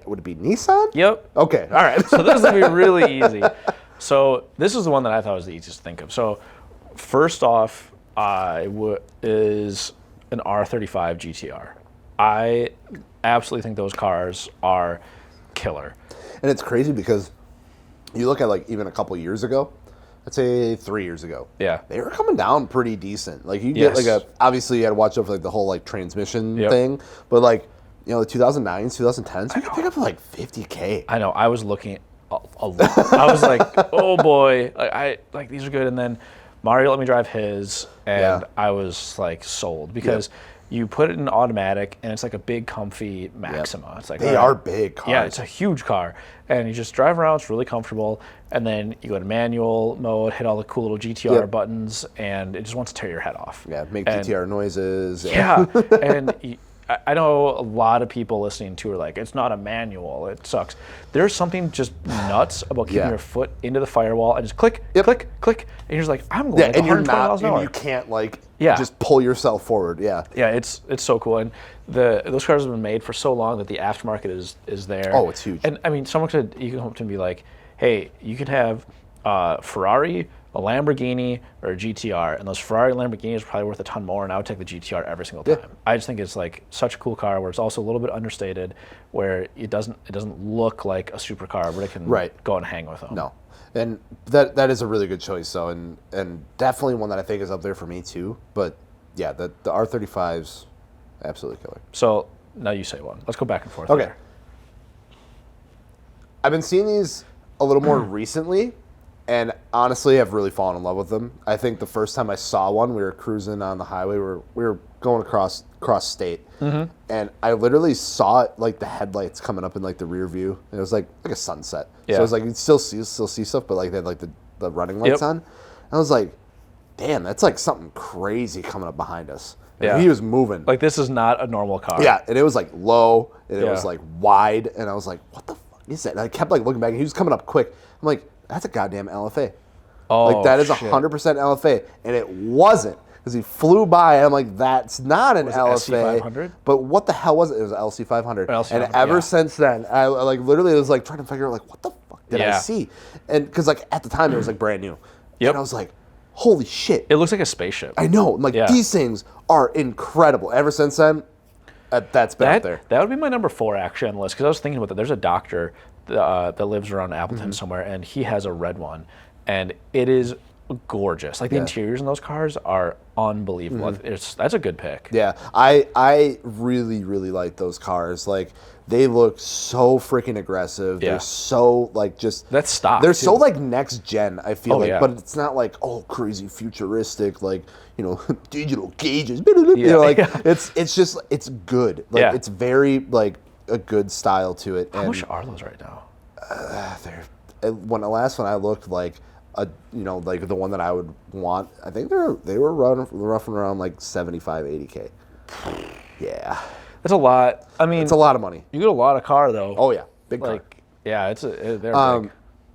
Would it be Nissan? Yep. Okay, all right. So this is going to be really easy. So this is the one that I thought was the easiest to think of. So first off is an R35 GTR. I absolutely think those cars are killer. And it's crazy because you look at like even a couple years ago, let's say 3 years ago. Yeah. They were coming down pretty decent. Like you get obviously you had to watch out for like the whole like transmission thing, but like the 2009s, 2010s, you could pick up like $50K. I know. I was looking a lot. I was like, oh boy, like these are good. And then Mario let me drive his, and I was like sold because you put it in automatic, and it's like a big, comfy Maxima. It's like they are big cars. Yeah, it's a huge car, and you just drive around. It's really comfortable. And then you go to manual mode, hit all the cool little GTR buttons, and it just wants to tear your head off. Yeah, make GTR noises. Yeah, and I know a lot of people listening to are like, it's not a manual, it sucks. There's something just nuts about keeping your foot into the firewall and just click, click, click, and you're just like, I'm going like 120 miles an hour. And you can't just pull yourself forward. Yeah. Yeah, it's so cool. And those cars have been made for so long that the aftermarket is there. Oh, it's huge. And I mean, you can come up to me and be like, hey, you can have Ferrari, a Lamborghini, or a GTR, and those Ferrari and Lamborghinis are probably worth a ton more, and I would take the GTR every single time. I just think it's like such a cool car where it's also a little bit understated, where it doesn't look like a supercar, but it can go and hang with them. No, and that is a really good choice, though, and definitely one that I think is up there for me too. But yeah, the R35's absolutely killer. So now you say one. Let's go back and forth. Okay. There. I've been seeing these a little more recently. And honestly, I've really fallen in love with them. I think the first time I saw one, we were cruising on the highway. We were going across state, and I literally saw it like the headlights coming up in like the rear view, and it was like a sunset. So it was like you still see stuff, but like they had like the running lights on. And I was like, damn, that's like something crazy coming up behind us. And he was moving. Like this is not a normal car. Yeah, and it was like low, and it was like wide, and I was like, what the fuck is that? And I kept like looking back, and he was coming up quick. I'm like, that's a goddamn LFA. Oh, like that is 100% LFA, and it wasn't because he flew by. And I'm like, that's not an LFA. LC500? But what the hell was it? It was an LC500. And ever since then, I like literally was like trying to figure out like what the fuck did I see? And because like at the time it was like brand new. And I was like, holy shit! It looks like a spaceship. I know. Like these things are incredible. Ever since then, that's been up there. That would be my number 4 actually on the list because I was thinking about that. There's a doctor that lives around Appleton somewhere, and he has a red one, and it is gorgeous. Like the interiors in those cars are unbelievable. That's a good pick. Yeah, I really like those cars. Like they look so freaking aggressive. They're so like just that's stock. They're so like next gen. I feel but it's not like crazy futuristic like digital gauges. It's just it's good. Like it's very like a good style to it. How much are those right now? When the last one I looked, like like the one that I would want, I think they were roughing around like 75, 80K. Yeah, it's a lot. I mean, it's a lot of money. You get a lot of car though. Oh yeah, big car. Yeah, they're big.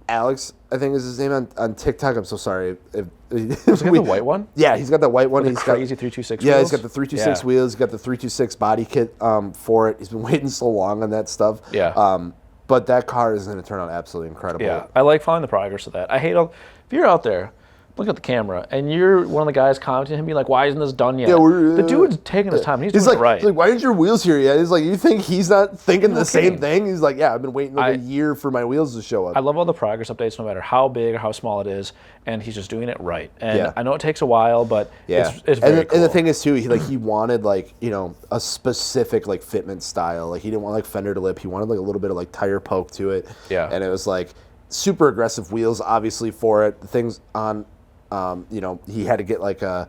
Alex, I think is his name on TikTok. I'm so sorry. Does he have the white one? Yeah, he's got that white one. He's got crazy 326 wheels. Yeah, he's got the 326 wheels. He's got the 326 body kit for it. He's been waiting so long on that stuff. Yeah. But that car is going to turn out absolutely incredible. Yeah, I like following the progress of that. I hate if you're out there, look at the camera, and you're one of the guys commenting him, being like, "Why isn't this done yet?" Yeah, the dude's taking his time. He's doing it right. He's like, "Why aren't your wheels here yet?" He's like, "You think he's not thinking the same thing?" He's like, "Yeah, I've been waiting like a year for my wheels to show up." I love all the progress updates, no matter how big or how small it is, and he's just doing it right. And I know it takes a while, but it's very cool. And the thing is too, he wanted a specific fitment style. Like he didn't want like fender to lip. He wanted like a little bit of like tire poke to it. Yeah. And it was like super aggressive wheels, obviously for it. The things on. He had to get like the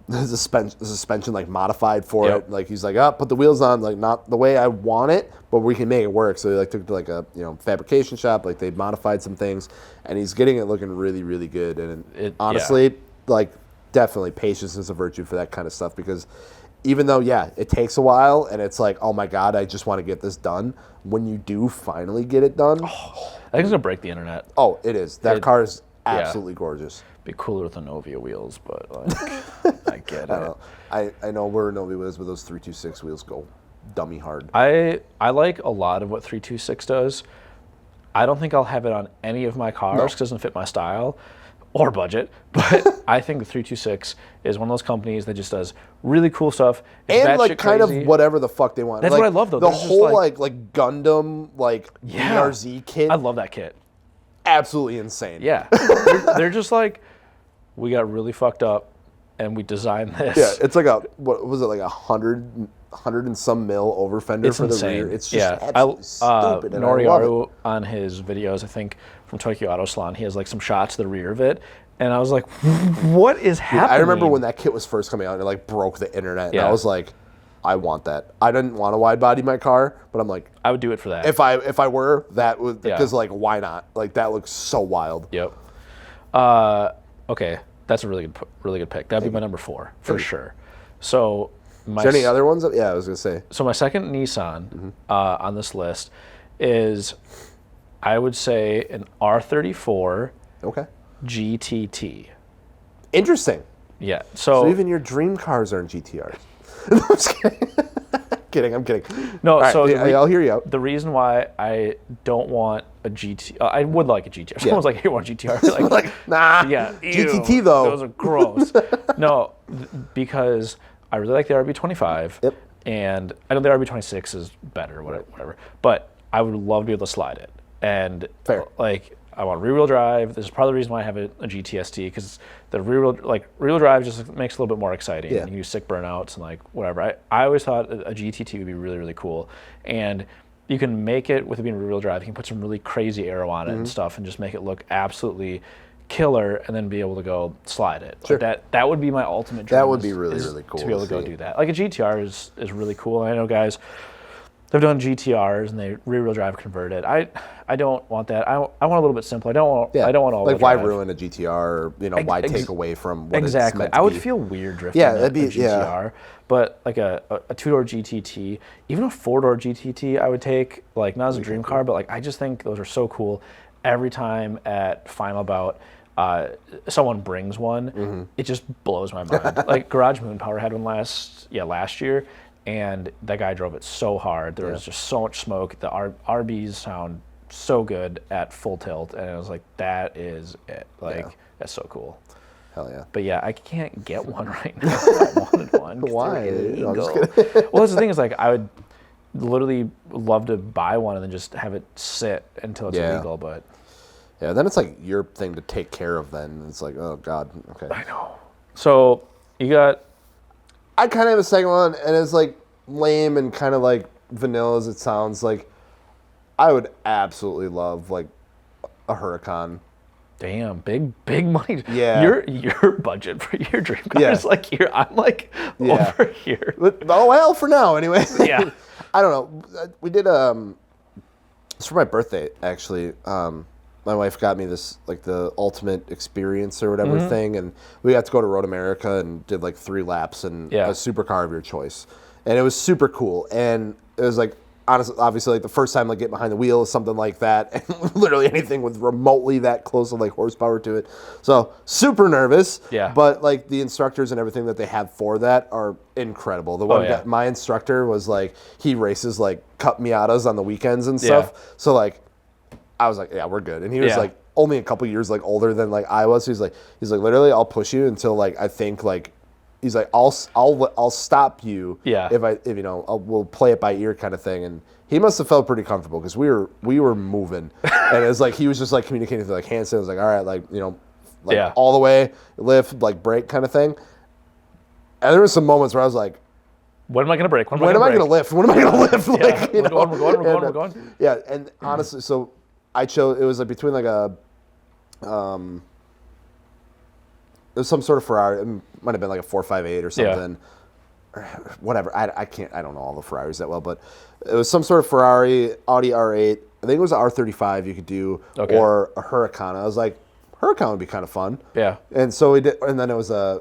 suspension like modified for it. Like he's like, put the wheels on, like not the way I want it, but we can make it work. So he took it to like a fabrication shop, like they modified some things, and he's getting it looking really, really good. And honestly, definitely patience is a virtue for that kind of stuff, because even though it takes a while and it's like, oh my God, I just want to get this done. When you do finally get it done, I think it's gonna break the internet. Oh, it is. That car is absolutely gorgeous. Be cooler with Anovia wheels, but I get it. I know where Anovia wheels, but those 326 wheels go dummy hard. I like a lot of what 326 does. I don't think I'll have it on any of my cars because it doesn't fit my style or budget. But I think the 326 is one of those companies that just does really cool stuff. It's and kind of whatever the fuck they want. That's what I love though. The whole like Gundam ERZ kit. I love that kit. Absolutely insane. Yeah, they're just like, we got really fucked up, and we designed this. Yeah, it's like what was it, like 100 and some mil over fender for the rear. It's just absolutely stupid. And Noriyaru on his videos, I think from Tokyo Auto Salon, he has like some shots of the rear of it, and I was like, what is happening? I remember when that kit was first coming out, and it like broke the internet, and I was like, I want that. I didn't want a wide body in my car, but I'm like, I would do it for that. If I were, that would, because like, why not? Like that looks so wild. Yep. Okay, that's a really good pick. That'd be my number 4 for sure. So, is there any other ones? Yeah, I was gonna say. So my second Nissan on this list is, I would say, an R34 GTT. Interesting. Yeah. So even your dream cars aren't GTRs. I'm just kidding. I'm kidding. No, right, so I'll hear you out. The reason why I don't want a GT, I would like a GTR. Someone's like, "Hey, you want a GTR?" Like, nah. Yeah, GTT though. Those are gross. No, because I really like the RB25. Yep. And I know the RB26 is better, whatever. But I would love to be able to slide it. And I want rear-wheel drive. This is part of the reason why I have a GTST, because the rear-wheel drive just makes it a little bit more exciting. Yeah. You can use sick burnouts and whatever. I always thought a GTT would be really, really cool. And you can make it with it being rear-wheel drive. You can put some really crazy aero on it and stuff, and just make it look absolutely killer, and then be able to go slide it. Sure. That would be my ultimate dream. That would be really, really cool to be able to go do that. Like a GTR is really cool. And I know guys, they've done GTRs and they rear-wheel drive converted. I don't want that. I want a little bit simpler. I don't want all like why drive. Ruin a GTR? Or, why take away from what it's meant to be? I would feel weird drifting a GTR, but like a 2-door GTT, even a 4-door GTT, I would take, like, not as a dream car, but like I just think those are so cool. Every time at Final Bout, someone brings one, it just blows my mind. Like Garage Moon Power had one last year. And that guy drove it so hard. There was just so much smoke. The RBs sound so good at full tilt. And I was like, that is it. That's so cool. Hell yeah. But yeah, I can't get one right now. I wanted one. Why? No, well, that's the thing is, like, I would literally love to buy one and then just have it sit until it's illegal. But yeah, then it's like your thing to take care of then. It's like, oh, God. Okay. I know. So you got... I kind of have a second one, and it's like lame and kind of like vanilla as it sounds. Like, I would absolutely love like a Huracan. Damn, big money. Yeah. Your budget for your dream car is like here. I'm like over here. Oh well, for now anyway. Yeah. I don't know. We did It's for my birthday, actually. My wife got me this, like, the ultimate experience or whatever thing, and we got to go to Road America and did, like, 3 laps in a supercar of your choice. And it was super cool. And it was, like, honestly, obviously, like, the first time, like, get behind the wheel is something like that, and literally anything with remotely that close of, like, horsepower to it. So, super nervous. Yeah. But, like, the instructors and everything that they have for that are incredible. The one guy, my instructor was, like, he races, like, Cup Miatas on the weekends and stuff. Yeah. So, like, I was like, yeah, we're good. And he was like only a couple years like older than like I was. So he's like literally, I'll push you until like I think like he's like I'll stop you if you know we'll play it by ear kind of thing. And he must have felt pretty comfortable because we were moving, and it was like he was just like communicating through like hand signals, like all right, like you know, like all the way, lift, like brake kind of thing. And there were some moments where I was like, when am I going to brake? When am I going to lift? When am I going to lift? Like, we're going. Yeah, and honestly, so. I chose, it was like between like it was some sort of Ferrari. It might have been like a 458 or something. Or whatever. I don't know all the Ferraris that well, but it was some sort of Ferrari, Audi R8. I think it was an R35 you could do, or a Huracan. I was like, Huracan would be kind of fun. Yeah. And so we did, and then it was I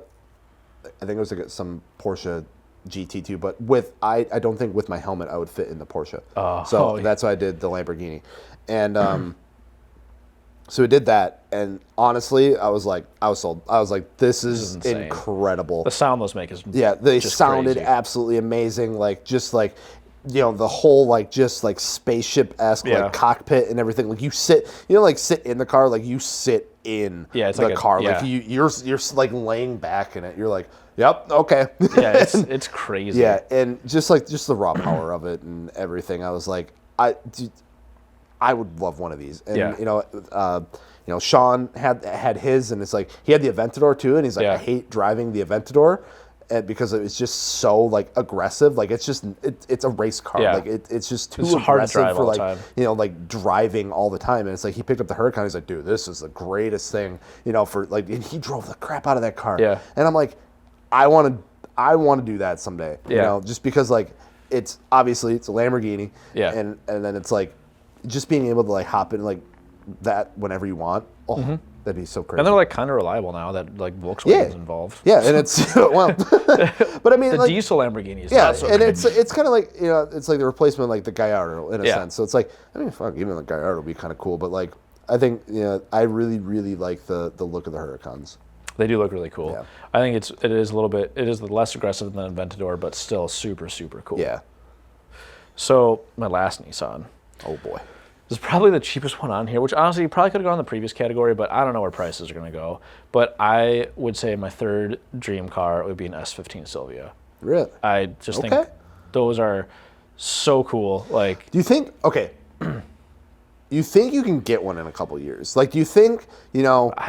think it was like some Porsche GT2, but I don't think with my helmet I would fit in the Porsche. So that's why I did the Lamborghini. And so we did that, and honestly, I was sold. I was like, this is incredible. The sound those make is they sounded crazy. Absolutely amazing. Like just like you know the whole like just like spaceship-esque like cockpit and everything. Like you sit in the car, like you sit in the car. Like you're like laying back in it. You're like, yep, okay. Yeah, it's crazy. Yeah, and just the raw power of it and everything. I was like, I would love one of these. And you know, Sean had his, and it's like he had the Aventador too, and he's like, I hate driving the Aventador, because it was just so like aggressive. Like it's a race car. Yeah. Like it's just too aggressive for like you know like driving all the time. And it's like he picked up the Huracan. He's like, dude, this is the greatest thing. You know, for like, and he drove the crap out of that car. Yeah. And I'm like, I want to do that someday. You know, just because like it's obviously it's a Lamborghini. Yeah. And then it's like, just being able to like hop in like that whenever you want, that'd be so crazy. And they're like kind of reliable now that like Volkswagen's involved. Yeah, and it's well, but I mean, the like, diesel Lamborghini is not so and crazy. it's kind of like you know it's like the replacement of like the Gallardo in a sense. So it's like I mean, fuck, even the Gallardo would be kind of cool, but like I think you know I really like the look of the Huracans. They do look really cool. Yeah. I think it is the less aggressive than the Aventador, but still super cool. Yeah. So my last Nissan. Oh boy. This is probably the cheapest one on here, which honestly probably could have gone in the previous category, but I don't know where prices are going to go. But I would say my third dream car would be an S15 Silvia. Really? I just think those are so cool. Like, do you think? Okay. You think you can get one in a couple years? Like, do you think with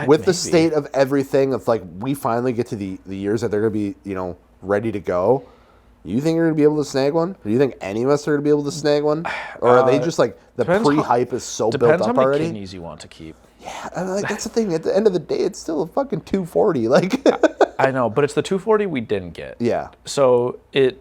maybe. The state of everything, if like we finally get to the years that they're going to be ready to go? You think you're going to be able to snag one? Or do you think any of us are going to be able to snag one? Or are they just like, the pre-hype is so built up already? Depends how many kidneys you want to keep. Yeah, I mean, like, that's the thing. At the end of the day, it's still a fucking 240. Like, I know, but it's the 240 we didn't get. Yeah. So and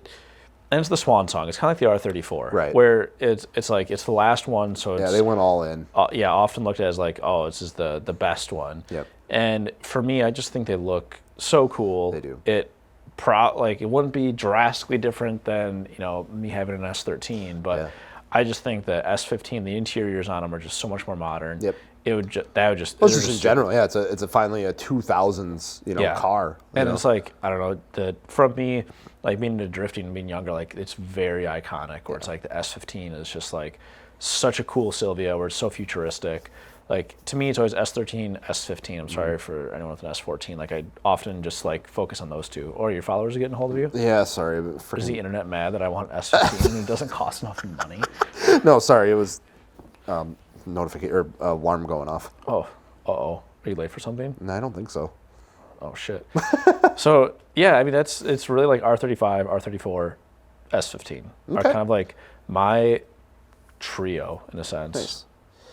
it's the swan song. It's kind of like the R34. Right. Where it's like, it's the last one, so it's... Yeah, they went all in. Often looked at as like, oh, this is the best one. Yep. And for me, I just think they look so cool. They do. It wouldn't be drastically different than me having an S13, but I just think the S15, the interiors on them are just so much more modern. Yep. Just in general, yeah. It's a finally a 2000s car. And it's like I don't know from me like being into drifting and being younger, like it's very iconic. Where it's like the S15 is just like such a cool Silvia, where it's so futuristic. Like, to me, it's always S13, S15. I'm sorry for anyone with an S14. Like, I often just, like, focus on those two. Or your followers are getting a hold of you? Yeah, sorry. Is the internet mad that I want S15 and it doesn't cost enough money? No, sorry. It was notification or alarm going off. Oh, uh-oh. Are you late for something? No, I don't think so. Oh, shit. So, yeah, I mean, it's really like R35, R34, S15. Are kind of like my trio, in a sense. Nice.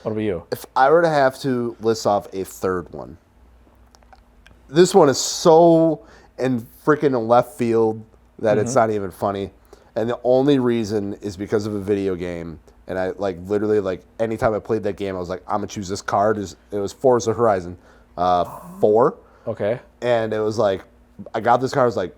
What about you? If I were to have to list off a third one, this one is so in freaking left field that it's not even funny. And the only reason is because of a video game And I like literally like anytime I played that game, I was like, I'm gonna choose this card. It was Forza Horizon 4. Okay. And it was like, I got this car. I was like,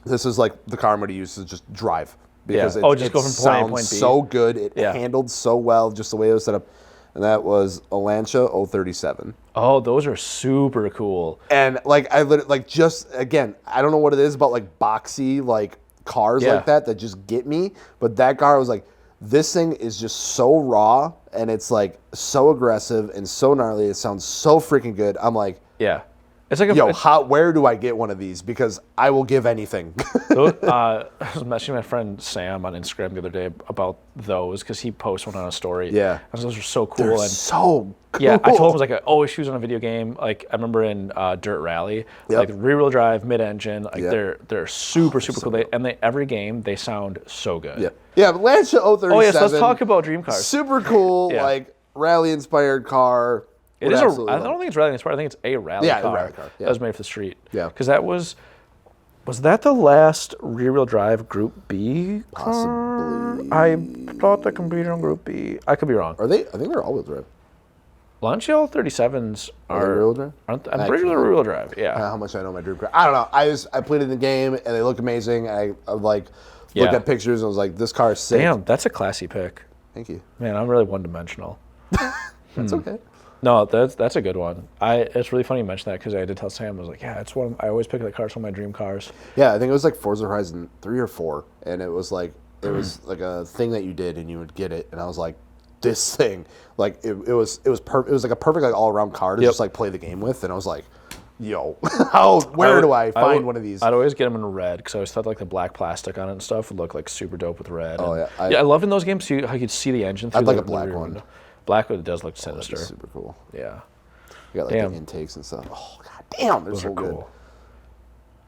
this is like the car I'm gonna use to just drive because just go from point A to point B. So good. It handled so well, just the way it was set up. And that was a Lancia 037. Oh, those are super cool. And like I literally like just again, I don't know what it is about like boxy like cars like that just get me. But that car was like, this thing is just so raw and it's like so aggressive and so gnarly. It sounds so freaking good. I'm like, yeah. It's like where do I get one of these? Because I will give anything. I was messaging my friend Sam on Instagram the other day about those because he posts one on a story. Yeah. And those are so cool. They're and so cool. Yeah, I told him, I was like, I always choose on a video game. Like, I remember in Dirt Rally, like rear-wheel drive, mid-engine, like they're super cool. Every game, they sound so good. Yeah. Yeah, but Lancia 037. Oh, yes, let's talk about dream cars. Super cool, like rally-inspired car. It is I don't think it's rally inspired. I think it's a rally car. A rally car. Yeah. That was made for the street. Yeah. Because that was that the last rear-wheel drive Group B car? Possibly. I thought that competed on Group B. I could be wrong. Are they? I think they're all-wheel drive. Lancia 37s are rear-wheel drive? I'm pretty sure they're rear-wheel drive. Yeah. How much I know my dream car. I don't know. I played in the game and they look amazing. I like looked at pictures and I was like, this car is sick. Damn, that's a classy pick. Thank you. Man, I'm really one-dimensional. That's okay. No, that's a good one. It's really funny you mentioned that because I did tell Sam, I was like, yeah, it's one. I always pick the cars, one of my dream cars. Yeah, I think it was like Forza Horizon 3 or 4, and it was like a thing that you did, and you would get it, and I was like, this thing, like it was like a perfect like all around car to just like play the game with, and I was like, yo, where do I find one of these? I'd always get them in red because I always thought like the black plastic on it and stuff would look like super dope with red. Oh and, yeah, I loved in those games too how you could see the engine through I'd like the a black rear one. window. Black one does look sinister. Super cool. Yeah. You got like the intakes and stuff. Oh god damn, they're so good.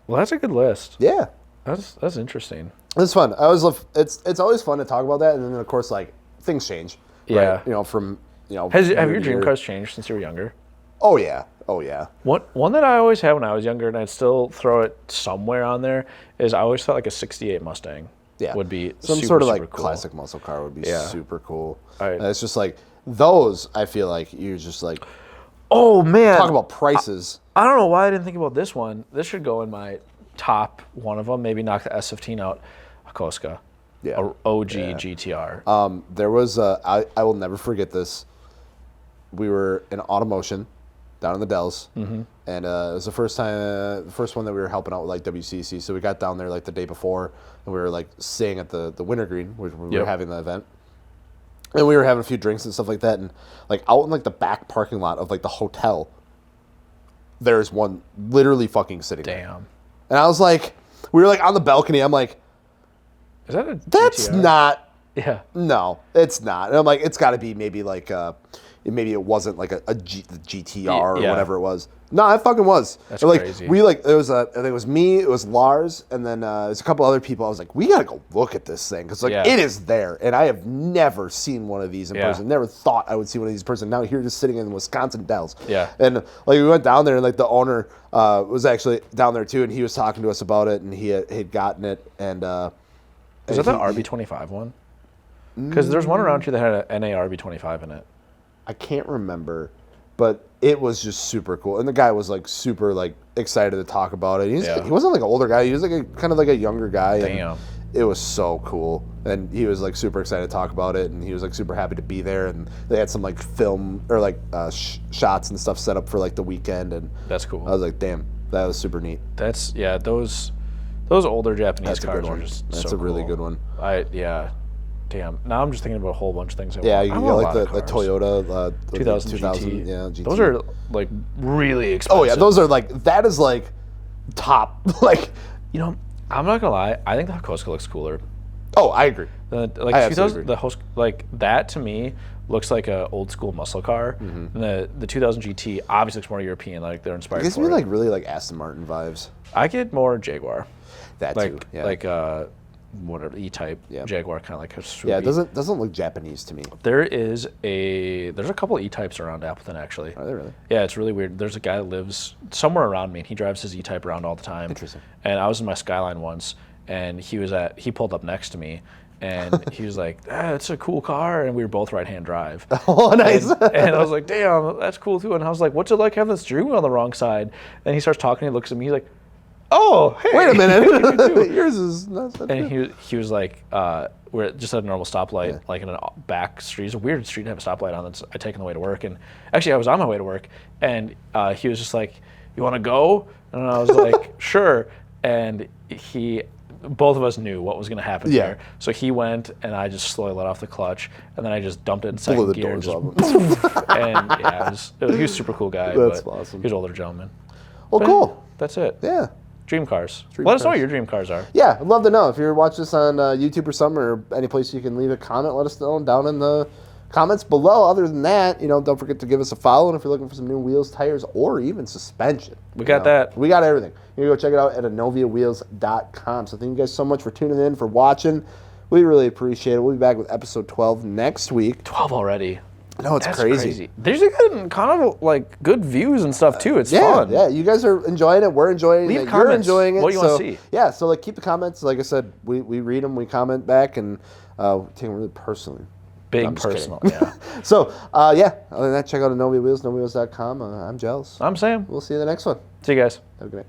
Well, that's a good list. Yeah. That's interesting. It's fun. I always love it's always fun to talk about that, and then of course like things change. Yeah. Right? You know, from have your dream cars changed since you were younger? Oh yeah. Oh yeah. One that I always had when I was younger, and I'd still throw it somewhere on there, is I always thought like a '68 Mustang would be some super, sort of super like cool. classic muscle car would be super cool. Right. It's just like those. I feel like you're just like, oh man, talk about prices. I don't know why I didn't think about this one. This should go in my top one of them. Maybe knock the S15 out. A Koska. Yeah. OG GTR. There was I will never forget this. We were in Automotion down in the Dells, and it was the first one that we were helping out with like WCC. So we got down there like the day before, and we were like staying at the Wintergreen, where we were having the event, and we were having a few drinks and stuff like that, and like out in like the back parking lot of like the hotel, there's one literally fucking sitting there. And I was like, we were like on the balcony. I'm like, is that a that's GTR? not. Yeah. No, it's not. And I'm like, it's got to be maybe like maybe it wasn't like the GTR or whatever it was. No, it fucking was. That's like, crazy. We like, it was I think it was me, it was Lars, and then there's a couple other people. I was like, we gotta go look at this thing because like it is there, and I have never seen one of these in person. Never thought I would see one of these in person. Now here, just sitting in Wisconsin Dells. Yeah. And like we went down there, and like the owner was actually down there too, and he was talking to us about it, and he had gotten it, and is that the RB25 one? Because there's one around here that had an NA RB25 in it. I can't remember, but it was just super cool. And the guy was like super like excited to talk about it. He wasn't like an older guy. He was like kind of like a younger guy. Damn. And it was so cool. And he was like super excited to talk about it. And he was like super happy to be there. And they had some like film or like shots and stuff set up for like the weekend. And that's cool. I was like, damn, that was super neat. That's those older Japanese cars are just That's so a really cool. good one. Damn. Now I'm just thinking about a whole bunch of things. You got like the Toyota 2000 GT. Yeah, GT. Those are like really expensive. Oh yeah, those are like, that is like top. Like, I'm not gonna lie. I think the Hakoska looks cooler. Oh, I agree. Like 2000, the host, like that to me looks like a old school muscle car. And the 2000 GT obviously looks more European. Like they're inspired. It gives me like really like Aston Martin vibes. I get more Jaguar. That like, too. Yeah. Like whatever E-Type Jaguar, kind of like a swoopy. Yeah, it doesn't look Japanese to me. There's a couple E-Types around Appleton actually. Are they really? Yeah, it's really weird. There's a guy that lives somewhere around me, and he drives his E-Type around all the time. Interesting. And I was in my Skyline once, and he pulled up next to me, And he was like, "It's a cool car," and we were both right-hand drive. Oh, nice. And I was like, "Damn, that's cool too." And I was like, "What's it like having the steering wheel on the wrong side?" And he starts talking. He looks at me. He's like, "Oh, hey, wait a minute, yours is not." And he was like, "We're just at a normal stoplight, like in a back street. It's a weird street to have a stoplight on. That's I take on the way to work." And actually, I was on my way to work, and he was just like, "You want to go?" And I was like, "Sure." And both of us knew what was going to happen there. So he went, and I just slowly let off the clutch, and then I just dumped it in second gear. And yeah, he was a super cool guy. That's but awesome. He was an older gentleman. Well, But cool. That's it. Yeah. Dream cars. Let us know what your dream cars are. Yeah, I'd love to know. If you're watching this on YouTube or something, or any place you can leave a comment, let us know down in the comments below. Other than that, don't forget to give us a follow. And if you're looking for some new wheels, tires, or even suspension, we got that. We got everything. You can go check it out at AnoviaWheels.com. So thank you guys so much for tuning in, for watching. We really appreciate it. We'll be back with episode 12 next week. 12 already. No, it's crazy. There's getting kind of like good views and stuff too. It's fun. Yeah, you guys are enjoying it. We're enjoying it. You're enjoying it. What you want to see? Yeah, so keep the comments. Like I said, we read them, we comment back, and take them really personally. Big personal, yeah. So, other than that, check out Anovia Wheels, AnoviaWheels.com. I'm Giles. I'm Sam. We'll see you in the next one. See you guys. Have a good night.